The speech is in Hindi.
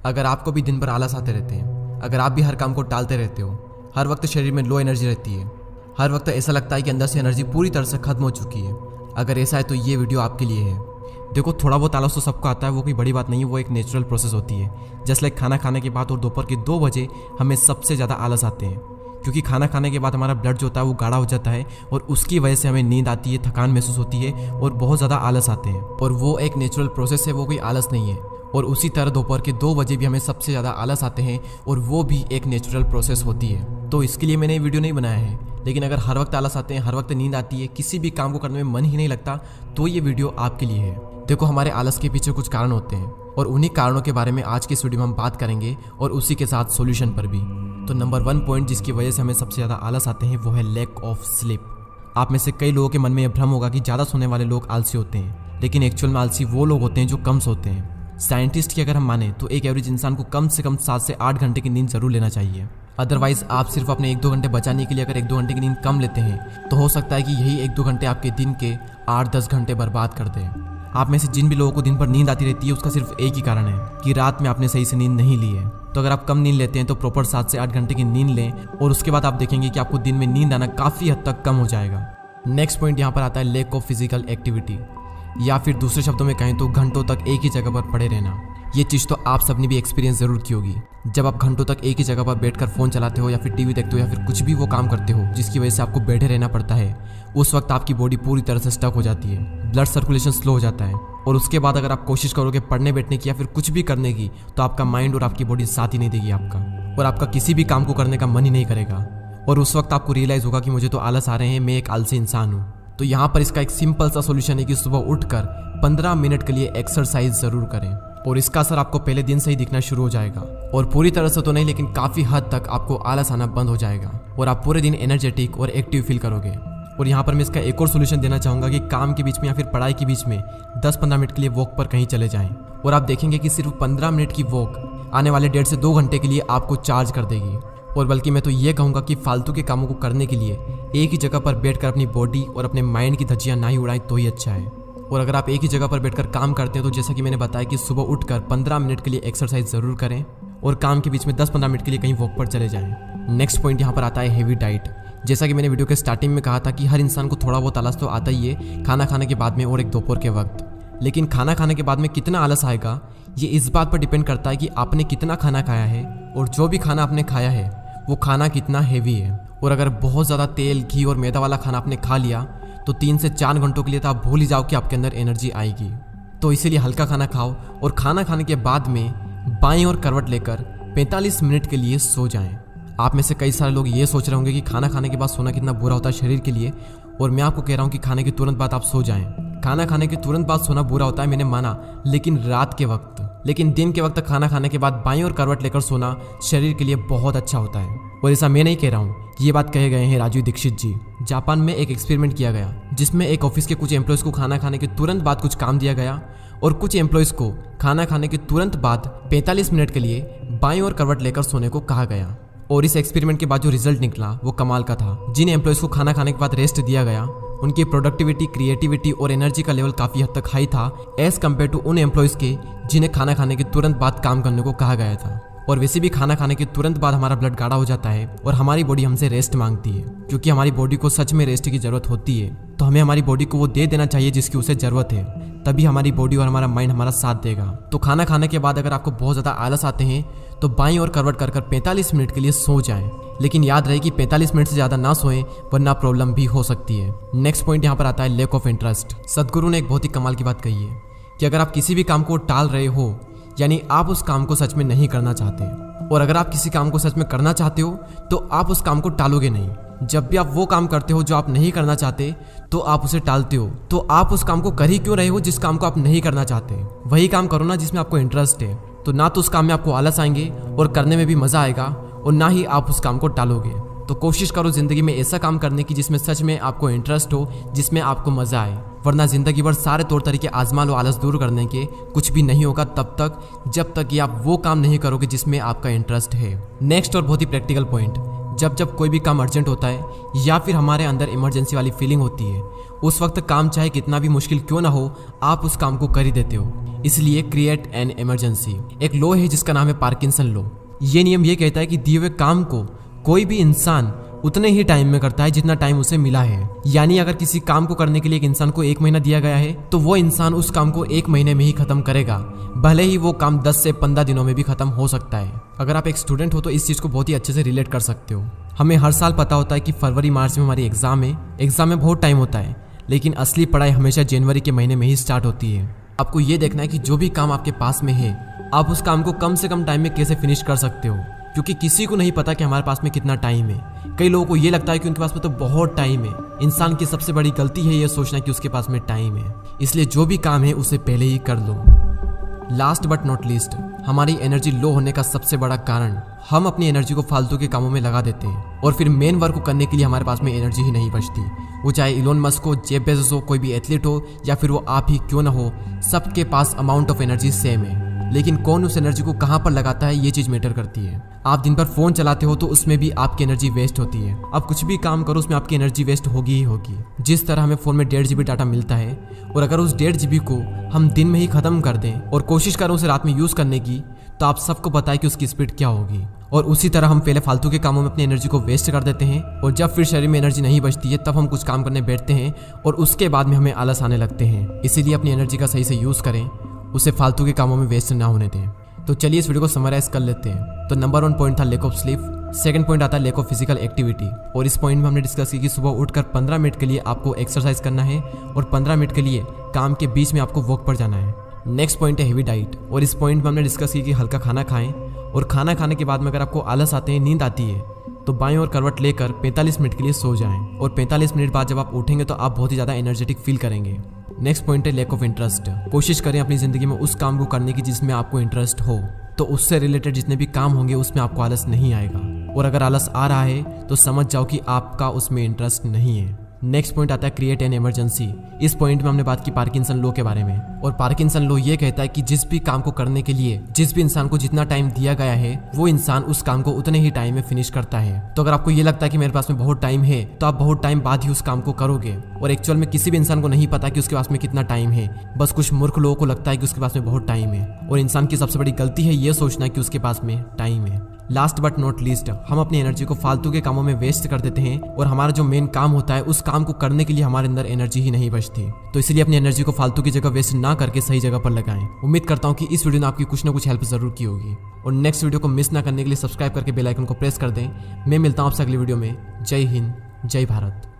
अगर आपको भी दिन भर आलस आते रहते हैं, अगर आप भी हर काम को टालते रहते हो, हर वक्त शरीर में लो एनर्जी रहती है, हर वक्त ऐसा लगता है कि अंदर से एनर्जी पूरी तरह से खत्म हो चुकी है, अगर ऐसा है तो ये वीडियो आपके लिए है। देखो, थोड़ा बहुत आलस तो सबको आता है, वो कोई बड़ी बात नहीं है, वो एक नेचुरल प्रोसेस होती है। जैसे लाइक खाना खाने के बाद और दोपहर के 2 बजे हमें सबसे ज़्यादा आलस आते हैं, क्योंकि खाना खाने के बाद हमारा ब्लड जो होता है वो गाढ़ा हो जाता है और उसकी वजह से हमें नींद आती है, थकान महसूस होती है और बहुत ज़्यादा आलस आते हैं। और वो एक नेचुरल प्रोसेस है, वो कोई आलस नहीं है। और उसी तरह दोपहर के 2 बजे भी हमें सबसे ज़्यादा आलस आते हैं और वो भी एक नेचुरल प्रोसेस होती है। तो इसके लिए मैंने ये वीडियो नहीं बनाया है, लेकिन अगर हर वक्त आलस आते हैं, हर वक्त नींद आती है, किसी भी काम को करने में मन ही नहीं लगता, तो ये वीडियो आपके लिए है। देखो, हमारे आलस के पीछे कुछ कारण होते हैं और उन्हीं कारणों के बारे में आज की इस वीडियो में हम बात करेंगे और उसी के साथ सॉल्यूशन पर भी। तो नंबर 1 पॉइंट जिसकी वजह से हमें सबसे ज़्यादा आलस आते हैं वो है लैक ऑफ स्लीप। आप में से कई लोगों के मन में यह भ्रम होगा कि ज़्यादा सोने वाले लोग आलसी होते हैं, लेकिन एक्चुअल में आलसी वो लोग होते हैं जो कम सोते हैं। साइंटिस्ट की अगर हम माने तो एक एवरेज इंसान को कम से कम 7 से 8 घंटे की नींद जरूर लेना चाहिए। अदरवाइज आप सिर्फ अपने 1-2 घंटे बचाने के लिए अगर 1-2 घंटे की नींद कम लेते हैं तो हो सकता है कि यही 1-2 घंटे आपके दिन के 8-10 घंटे बर्बाद कर दें। आप में से जिन भी लोगों को दिन भर नींद आती रहती है उसका सिर्फ एक ही कारण है कि रात में आपने सही से नींद नहीं ली है। तो अगर आप कम नींद लेते हैं तो प्रॉपर 7 से 8 घंटे की नींद लें और उसके बाद आप देखेंगे कि आपको दिन में नींद आना काफ़ी हद तक कम हो जाएगा। नेक्स्ट पॉइंट यहाँ पर आता है लैक ऑफ फिजिकल एक्टिविटी, या फिर दूसरे शब्दों में कहें तो घंटों तक एक ही जगह पर पड़े रहना। ये चीज़ तो आप सबने भी एक्सपीरियंस जरूर की होगी। जब आप घंटों तक एक ही जगह पर बैठकर फ़ोन चलाते हो या फिर टीवी देखते हो या फिर कुछ भी वो काम करते हो जिसकी वजह से आपको बैठे रहना पड़ता है, उस वक्त आपकी बॉडी पूरी तरह से स्टक हो जाती है, ब्लड सर्कुलेशन स्लो हो जाता है और उसके बाद अगर आप कोशिश करोगे पढ़ने बैठने की या फिर कुछ भी करने की तो आपका माइंड और आपकी बॉडी साथ ही नहीं देगी आपका, और आपका किसी भी काम को करने का मन ही नहीं करेगा। और उस वक्त आपको रियलाइज़ होगा कि मुझे तो आलस आ रहे हैं, मैं एक आलसी इंसान हूँ। तो यहाँ पर इसका एक सिंपल सा सोल्यूशन है कि सुबह उठकर 15 मिनट के लिए एक्सरसाइज ज़रूर करें और इसका असर आपको पहले दिन से ही दिखना शुरू हो जाएगा। और पूरी तरह से तो नहीं, लेकिन काफ़ी हद तक आपको आलस आना बंद हो जाएगा और आप पूरे दिन एनर्जेटिक और एक्टिव फील करोगे। और यहाँ पर मैं इसका एक और सोल्यूशन देना चाहूँगा कि काम के बीच में या फिर पढ़ाई के बीच में 10-15 मिनट के लिए वॉक पर कहीं चले जाएं और आप देखेंगे कि सिर्फ 15 मिनट की वॉक आने वाले 1.5 से 2 घंटे के लिए आपको चार्ज कर देगी। और बल्कि मैं तो ये कहूँगा कि फालतू के कामों को करने के लिए एक ही जगह पर बैठकर अपनी बॉडी और अपने माइंड की धज्जियाँ ना ही उड़ाएं तो ही अच्छा है। और अगर आप एक ही जगह पर बैठकर काम करते हैं तो जैसा कि मैंने बताया कि सुबह उठकर 15 मिनट के लिए एक्सरसाइज ज़रूर करें और काम के बीच में 10-15 मिनट के लिए कहीं वॉक पर चले जाएं। नेक्स्ट पॉइंट यहाँ पर आता है हेवी डाइट। जैसा कि मैंने वीडियो के स्टार्टिंग में कहा था कि हर इंसान को थोड़ा बहुत आलस तो आता ही है खाना खाने के बाद में और एक दोपहर के वक्त, लेकिन खाना खाने के बाद में कितना आलस आएगा ये इस बात पर डिपेंड करता है कि आपने कितना खाना खाया है और जो भी खाना आपने खाया है वो खाना कितना हेवी है। और अगर बहुत ज़्यादा तेल, घी और मैदा वाला खाना आपने खा लिया तो 3 से 4 घंटों के लिए तो आप भूल ही जाओ कि आपके अंदर एनर्जी आएगी। तो इसीलिए हल्का खाना खाओ और खाना खाने के बाद में बाईं ओर करवट लेकर 45 मिनट के लिए सो जाएं। आप में से कई सारे लोग ये सोच रहे होंगे कि खाना खाने के बाद सोना कितना बुरा होता है शरीर के लिए, और मैं आपको कह रहा हूँ कि खाने के तुरंत बाद आप सो जाएं। खाना खाने के तुरंत बाद सोना बुरा होता है, मैंने माना, लेकिन रात के वक्त, लेकिन दिन के वक्त खाना खाने के बाद बाईं ओर करवट लेकर सोना शरीर के लिए बहुत अच्छा होता है। और ऐसा मैं नहीं कह रहा हूँ, ये बात कहे गए हैं राजीव दीक्षित जी। जापान में एक एक्सपेरिमेंट किया गया जिसमें एक ऑफिस के कुछ एम्प्लॉयज़ को खाना खाने के तुरंत बाद कुछ काम दिया गया और कुछ एम्प्लॉयज़ को खाना खाने के तुरंत बाद 45 मिनट के लिए बाईं ओर करवट लेकर सोने को कहा गया। और इस एक्सपेरिमेंट के बाद जो रिजल्ट निकला वो कमाल का था। जिन एम्प्लॉयज़ को खाना खाने के बाद रेस्ट दिया गया उनकी प्रोडक्टिविटी, क्रिएटिविटी और एनर्जी का लेवल काफ़ी हद तक हाई था एज़ कम्पेयर टू उन एम्प्लॉयज़ के जिन्हें खाना खाने के तुरंत बाद काम करने को कहा गया था। और वैसे भी खाना खाने के तुरंत बाद हमारा ब्लड गाढ़ा हो जाता है और हमारी बॉडी हमसे रेस्ट मांगती है, क्योंकि हमारी बॉडी को सच में रेस्ट की ज़रूरत होती है। तो हमें हमारी बॉडी को वो दे देना चाहिए जिसकी उसे ज़रूरत है, तभी हमारी बॉडी और हमारा माइंड हमारा साथ देगा। तो खाना खाने के बाद अगर आपको बहुत ज़्यादा आलस आते हैं तो बाईं ओर करवट कर 45 मिनट के लिए सो जाएं, लेकिन याद रहे कि 45 मिनट से ज़्यादा ना सोएं वरना प्रॉब्लम भी हो सकती है। नेक्स्ट पॉइंट यहाँ पर आता है लैक ऑफ इंटरेस्ट। सदगुरु ने एक बहुत ही कमाल की बात कही है कि अगर आप किसी भी काम को टाल रहे हो, यानी आप उस काम को सच में नहीं करना चाहते, और अगर आप किसी काम को सच में करना चाहते हो तो आप उस काम को टालोगे नहीं। जब भी आप वो काम करते हो जो आप नहीं करना चाहते तो आप उसे टालते हो। तो आप उस काम को कर ही क्यों रहे हो जिस काम को आप नहीं करना चाहते? वही काम करो ना जिसमें आपको इंटरेस्ट है। तो ना तो उस काम में आपको आलस आएंगे और करने में भी मज़ा आएगा, और ना ही आप उस काम को टालोगे। तो कोशिश करो ज़िंदगी में ऐसा काम करने की जिसमें सच में आपको इंटरेस्ट हो, जिसमें आपको मज़ा आए, वरना ज़िंदगी भर सारे तौर तरीके आजमा लो आलस दूर करने के, कुछ भी नहीं होगा तब तक जब तक कि आप वो काम नहीं करोगे जिसमें आपका इंटरेस्ट है। नेक्स्ट और बहुत ही प्रैक्टिकल पॉइंट, जब कोई भी काम अर्जेंट होता है या फिर हमारे अंदर इमरजेंसी वाली फीलिंग होती है, उस वक्त काम चाहे कितना भी मुश्किल क्यों ना हो आप उस काम को कर ही देते हो। इसलिए क्रिएट एन इमरजेंसी। एक लॉ है जिसका नाम है पार्किंसन लॉ। ये नियम ये कहता है कि दिए हुए काम को कोई भी इंसान उतने ही टाइम में करता है जितना टाइम उसे मिला है। यानी अगर किसी काम को करने के लिए एक इंसान को 1 महीना दिया गया है तो वो इंसान उस काम को 1 महीने में ही खत्म करेगा, भले ही वो काम 10 से 15 दिनों में भी खत्म हो सकता है। अगर आप एक स्टूडेंट हो तो इस चीज को बहुत ही अच्छे से रिलेट कर सकते हो। हमें हर साल पता होता है कि फरवरी मार्च में हमारी एग्जाम है, एग्जाम में बहुत टाइम होता है, लेकिन असली पढ़ाई हमेशा जनवरी के महीने में ही स्टार्ट होती है। आपको ये देखना है कि जो भी काम आपके पास में है आप उस काम को कम से कम टाइम में कैसे फिनिश कर सकते हो, क्योंकि किसी को नहीं पता कि हमारे पास में कितना टाइम है। कई लोगों को ये लगता है कि उनके पास में तो बहुत टाइम है। इंसान की सबसे बड़ी गलती है ये सोचना कि उसके पास में टाइम है, इसलिए जो भी काम है उसे पहले ही कर लो। लास्ट बट नॉट लीस्ट, हमारी एनर्जी लो होने का सबसे बड़ा कारण हम अपनी एनर्जी को फालतू के कामों में लगा देते हैं और फिर मेन वर्क को करने के लिए हमारे पास में एनर्जी ही नहीं बचती। वो चाहे इलोन मस्क हो, जेफ बेजोस हो, कोई भी एथलीट हो या फिर वो आप ही क्यों ना हो, सबके पास अमाउंट ऑफ एनर्जी सेम है, लेकिन कौन उस एनर्जी को कहां पर लगाता है ये चीज मैटर करती है। आप दिन भर फोन चलाते हो तो उसमें भी आपकी एनर्जी वेस्ट होती है। आप कुछ भी काम करो उसमें आपकी एनर्जी वेस्ट होगी ही होगी। जिस तरह हमें फोन में 1.5 GB डाटा मिलता है और अगर उस 1.5 GB को हम दिन में ही खत्म कर दें और कोशिश करें उसे रात में यूज करने की, तो आप सबको पता है कि उसकी स्पीड क्या होगी। और उसी तरह हम पहले फालतू के कामों में अपनी एनर्जी को वेस्ट कर देते हैं और जब फिर शरीर में एनर्जी नहीं बचती है तब हम कुछ काम करने बैठते हैं और उसके बाद में हमें आलस आने लगते हैं। इसीलिए अपनी एनर्जी का सही से यूज करें, उसे फालतू के कामों में वेस्ट ना होने दें। तो चलिए इस वीडियो को समराइज कर लेते हैं। तो नंबर 1 पॉइंट था lack of sleep, second point आता है लैक ऑफ फिजिकल एक्टिविटी। और इस पॉइंट में हमने डिस्कस की कि सुबह उठकर 15 मिनट के लिए आपको एक्सरसाइज करना है और 15 मिनट के लिए काम के बीच में आपको वॉक पर जाना है। नेक्स्ट पॉइंट है हेवी डाइट। और इस पॉइंट में हमने डिस्कस की कि हल्का खाना खाएं और खाना खाने के बाद में अगर आपको आलस आते हैं, नींद आती है, तो बाएं और करवट लेकर 45 मिनट के लिए सो जाएं और 45 मिनट बाद जब आप उठेंगे तो आप बहुत ही ज़्यादा एनर्जेटिक फील करेंगे। नेक्स्ट पॉइंट है लैक ऑफ इंटरेस्ट। कोशिश करें अपनी ज़िंदगी में उस काम को करने की जिसमें आपको इंटरेस्ट हो, तो उससे रिलेटेड जितने भी काम होंगे उसमें आपको आलस नहीं आएगा। और अगर आलस आ रहा है तो समझ जाओ कि आपका उसमें इंटरेस्ट नहीं है। नेक्स्ट पॉइंट आता है क्रिएट एन इमरजेंसी। इस पॉइंट में हमने बात की पार्किंसन लॉ के बारे में। और पार्किंसन लॉ ये कहता है कि जिस भी काम को करने के लिए जिस भी इंसान को जितना टाइम दिया गया है वो इंसान उस काम को उतने ही टाइम में फिनिश करता है। तो अगर आपको ये लगता है कि मेरे पास में बहुत टाइम है तो आप बहुत टाइम बाद ही उस काम को करोगे। और एक्चुअल में किसी भी इंसान को नहीं पता कि उसके पास में कितना टाइम है, बस कुछ मूर्ख लोगों को लगता है कि उसके पास में बहुत टाइम है। और इंसान की सबसे बड़ी गलती है ये सोचना कि उसके पास में टाइम है। लास्ट बट नॉट लीस्ट, हम अपनी एनर्जी को फालतू के कामों में वेस्ट कर देते हैं और हमारा जो मेन काम होता है उस काम को करने के लिए हमारे अंदर एनर्जी ही नहीं बचती। तो इसलिए अपनी एनर्जी को फालतू की जगह वेस्ट ना करके सही जगह पर लगाएं। उम्मीद करता हूं कि इस वीडियो ने आपकी कुछ ना कुछ हेल्प जरूर की होगी। और नेक्स्ट वीडियो को मिस ना करने के लिए सब्सक्राइब करके बेल आइकन को प्रेस कर दें। मैं मिलता हूं आपसे अगली वीडियो में। जय हिंद, जय भारत।